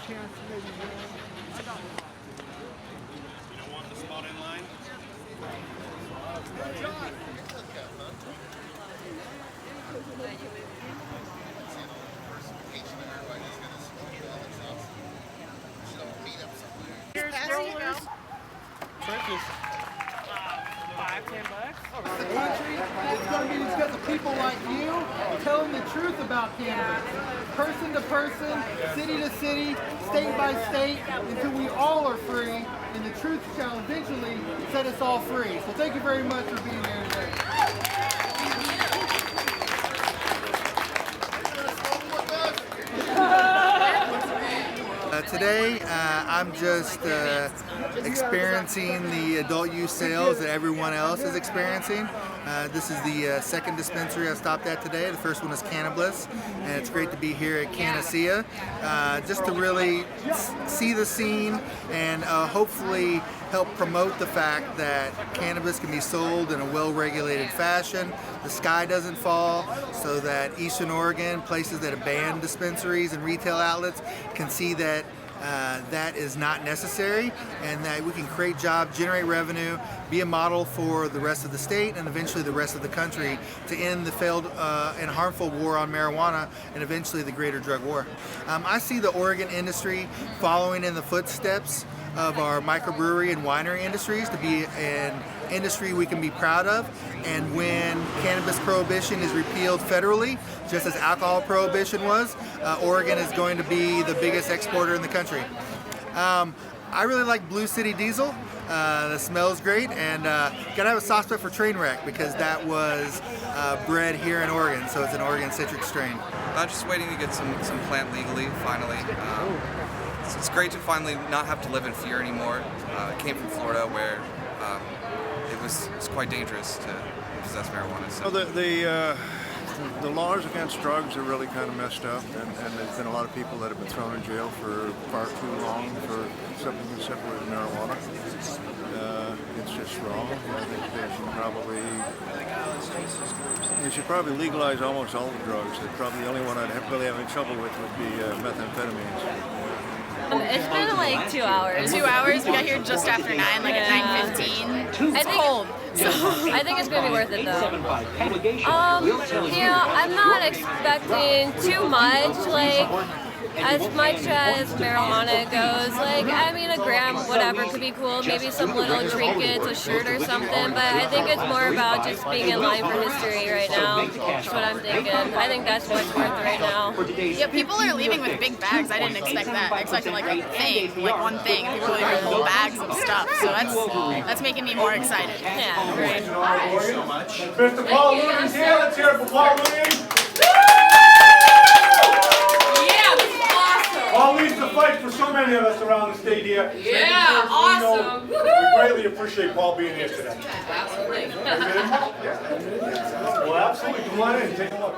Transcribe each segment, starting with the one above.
chance to maybe win. You don't want the spot in line? Good job. Trenches. The country, it's going to be because of people like you telling the truth about cannabis. Person to person, city to city, state by state, until we all are free, and the truth shall eventually set us all free. So thank you very much for being here today. Today, I'm just experiencing the adult use sales that everyone else is experiencing. This is the second dispensary I stopped at today. The first one is Cannabis, and it's great to be here at Cannacea, just to really see the scene and hopefully help promote the fact that cannabis can be sold in a well-regulated fashion. The sky doesn't fall, so that Eastern Oregon, places that have banned dispensaries and retail outlets, can see that that is not necessary, and that we can create jobs, generate revenue, be a model for the rest of the state and eventually the rest of the country to end the failed and harmful war on marijuana and eventually the greater drug war. I see the Oregon industry following in the footsteps of our microbrewery and winery industries to be an industry we can be proud of. And when cannabis prohibition is repealed federally, just as alcohol prohibition was, Oregon is going to be the biggest exporter in the country. I really like Blue City Diesel. The smell's great, and gotta have a soft spot for Trainwreck because that was bred here in Oregon, so it's an Oregon citric strain. I'm just waiting to get some plant legally, finally. It's great to finally not have to live in fear anymore. I came from Florida where it was quite dangerous to possess marijuana. So. The laws against drugs are really kind of messed up, and there's been a lot of people that have been thrown in jail for far too long for something as simple as marijuana. It's just wrong. I think they should probably legalize almost all the drugs. Probably the only one I'd really have any trouble with would be methamphetamines. It's been like 2 hours. 2 hours? We got here just after 9, like at 9:15. It's cold. So I think it's going to be worth it though. I'm not expecting too much, like as much as marijuana goes. Like, I mean, a gram, whatever, could be cool. Maybe some little trinkets, a shirt or something. But I think it's more about just being in line for history right now. That's what I'm thinking. I think that's what's worth right now. Yeah, people are leaving with big bags. I didn't expect that. I expected like a thing, like one thing. People are leaving whole bags of stuff. So that's making me more excited. Yeah, right. Mr. Paul Williams here. Let's hear it for Paul Williams. Paul leads the fight for so many of us around the state here. Yeah, awesome. We greatly appreciate Paul being here today. Absolutely. Well, absolutely. Come on in. Take a look.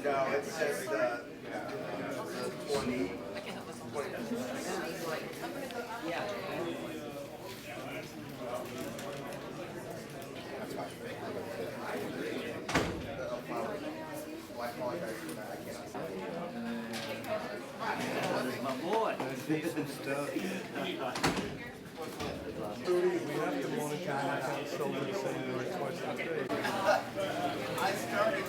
No, it's just 20. My boy. We have to monitor how it's sold in the same way twice a day. I started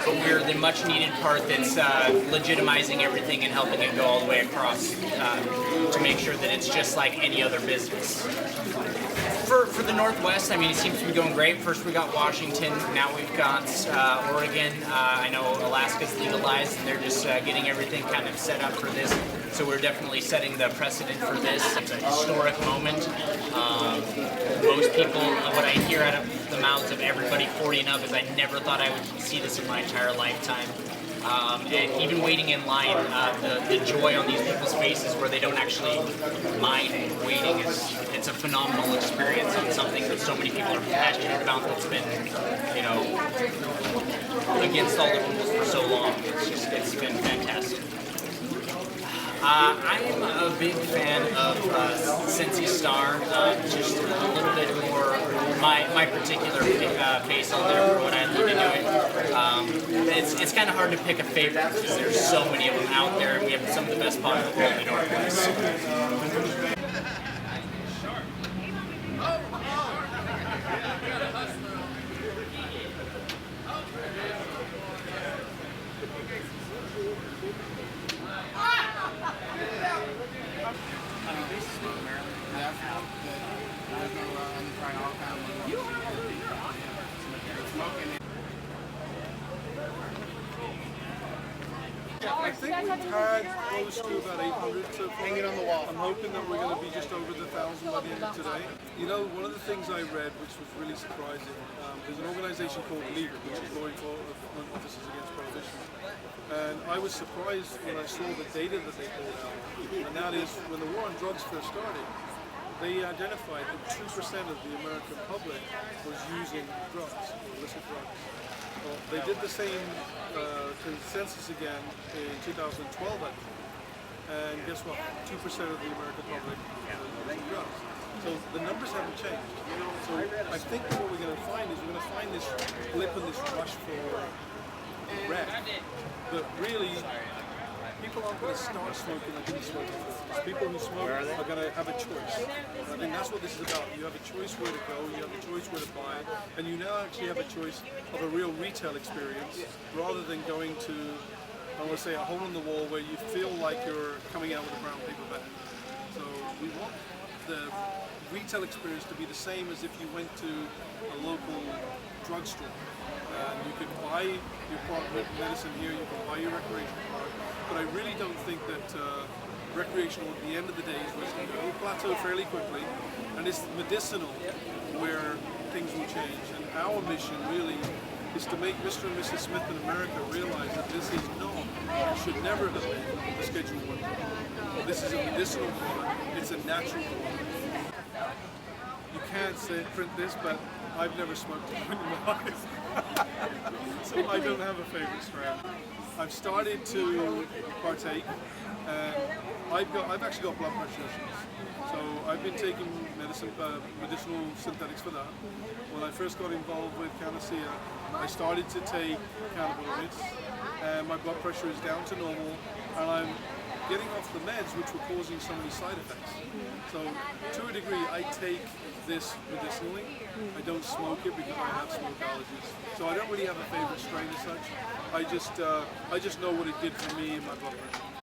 But we're the much needed part that's legitimizing everything and helping it go all the way across to make sure that it's just like any other business. For the Northwest, I mean, it seems to be going great. First we got Washington, now we've got Oregon. I know Alaska's legalized, and they're just getting everything kind of set up for this. So we're definitely setting the precedent for this. It's a historic moment. Most people, what I hear out of the mouths of everybody 40 and up is, I never thought I would see this in my entire lifetime. And even waiting in line, the joy on these people's faces where they don't actually mind waiting, it's a phenomenal experience, and something that so many people are passionate about that's been, you know, against all the rules for so long. It's been fantastic. I am a big fan of Cannacea Star, just a little bit more my particular pace on there for what I need to do it. It's kind of hard to pick a favorite because there's so many of them out there, and we have some of the best pods in the Northwest. I think we've had close to about 800 so far. Hanging on the wall. I'm hoping that we're going to be just over the 1,000 by the end of today. You know, one of the things I read, which was really surprising, there's an organization called LEAP, which is Law Enforcement Officers Against Prohibition. And I was surprised when I saw the data that they pulled out. And that is, when the war on drugs first started, they identified that 2% of the American public was using drugs, illicit drugs. Well, they did the same census again in 2012, I think. And guess what? 2% of the American public was using drugs. So the numbers haven't changed. So I think that what we're going to find is we're going to find this blip and this rush for rec. But really, people aren't going to start smoking like they're smoking. People who smoke are going to have a choice. I think that's what this is about. You have a choice where to go, you have a choice where to buy, and you now actually have a choice of a real retail experience rather than going to, I want to say, a hole in the wall where you feel like you're coming out with a brown paper bag. So we want the retail experience to be the same as if you went to a local drugstore. And you can buy your medicine here, you can buy your recreational product, but I really don't think that recreational at the end of the day is risky. It will plateau fairly quickly, and it's medicinal where things will change. And our mission really is to make Mr. and Mrs. Smith in America realize that this is not, it should never have been a Schedule I drug. This is a medicinal product, it's a natural product. You can't print this, but I've never smoked a joint in my life. So I don't have a favorite strand. I've started to partake, and I've actually got blood pressure issues. So I've been taking medicinal synthetics for that. When I first got involved with Cannacea, I started to take cannabinoids, and my blood pressure is down to normal, and I'm getting off the meds which were causing so many side effects. So to a degree, I take this medicinally. I don't smoke it because I have smoke allergies. So I don't really have a favorite strain as such. I just know what it did for me and my blood pressure.